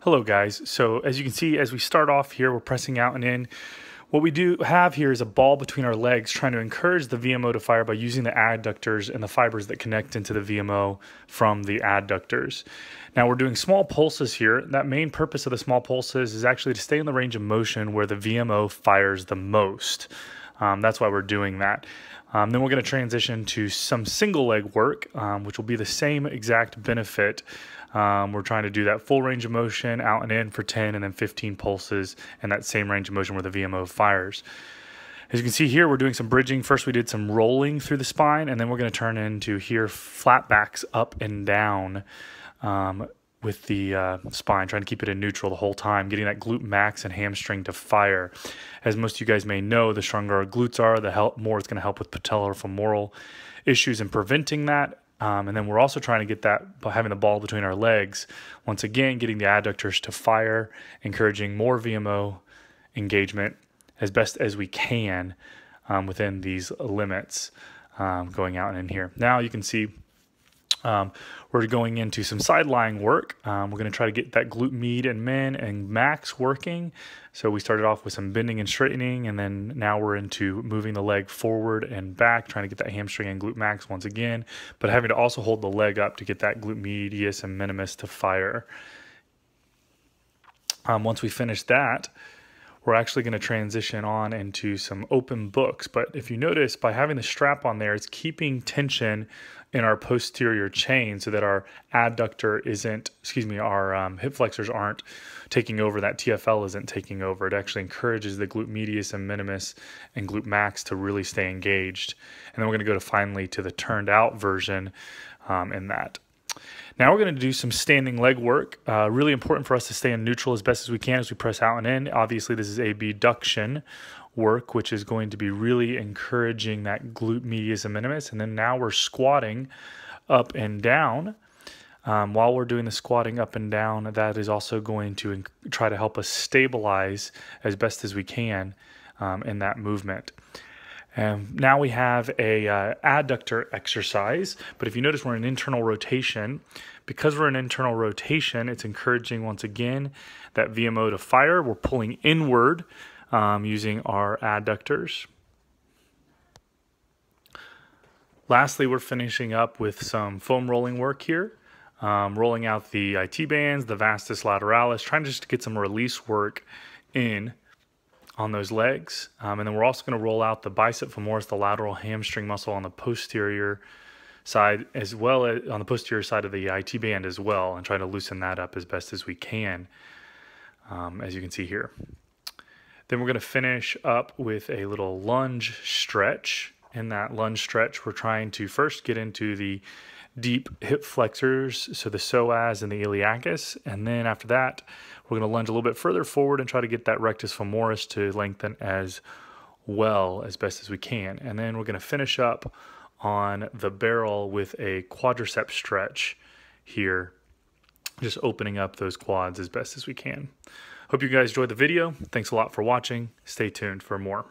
Hello guys, so as you can see, as we start off here, we're pressing out and in. What we do have here is a ball between our legs trying to encourage the VMO to fire by using the adductors and the fibers that connect into the VMO from the adductors. Now we're doing small pulses here. That main purpose of the small pulses is actually to stay in the range of motion where the VMO fires the most. That's why we're doing that. Then we're going to transition to some single leg work, which will be the same exact benefit. We're trying to do that full range of motion out and in for 10 and then 15 pulses and that same range of motion where the VMO fires. As you can see here, we're doing some bridging. First we did some rolling through the spine, and then we're going to turn into here flat backs up and down with the spine, trying to keep it in neutral the whole time, getting that glute max and hamstring to fire. As most of you guys may know, the stronger our glutes are, the more it's going to help with patella-femoral issues and preventing that. And then we're also trying to get that by having the ball between our legs. Once again, getting the adductors to fire, encouraging more VMO engagement as best as we can within these limits going out and in here. Now you can see we're going into some side lying work. We're going to try to get that glute med and min and max working. So we started off with some bending and straightening, and then now we're into moving the leg forward and back, trying to get that hamstring and glute max once again, but having to also hold the leg up to get that glute medius and minimus to fire. Once we finish that, we're actually going to transition on into some open books. But if you notice, by having the strap on there, it's keeping tension in our posterior chain so that our adductor isn't, our hip flexors aren't taking over, that TFL isn't taking over. It actually encourages the glute medius and minimus and glute max to really stay engaged. And then we're going to go finally to the turned out version in that. Now we're going to do some standing leg work. Really important for us to stay in neutral as best as we can as we press out and in. Obviously, this is abduction work, which is going to be really encouraging that glute medius and minimus. And then now we're squatting up and down. While we're doing the squatting up and down, that is also going to try to help us stabilize as best as we can in that movement. Now we have a adductor exercise, but if you notice we're in internal rotation. Because we're in internal rotation, it's encouraging once again that VMO to fire. We're pulling inward using our adductors. Lastly, we're finishing up with some foam rolling work here, rolling out the IT bands, the vastus lateralis, trying just to get some release work in on those legs. And then we're also going to roll out the bicep femoris, the lateral hamstring muscle on the posterior side, as well as on the posterior side of the IT band as well, and try to loosen that up as best as we can, as you can see here. Then we're going to finish up with a little lunge stretch. In that lunge stretch, we're trying to first get into the deep hip flexors, so the psoas and the iliacus, and then after that we're going to lunge a little bit further forward and try to get that rectus femoris to lengthen as well as best as we can. And then we're going to finish up on the barrel with a quadricep stretch here, just opening up those quads as best as we can. Hope you guys enjoyed the video. Thanks a lot for watching. Stay tuned for more.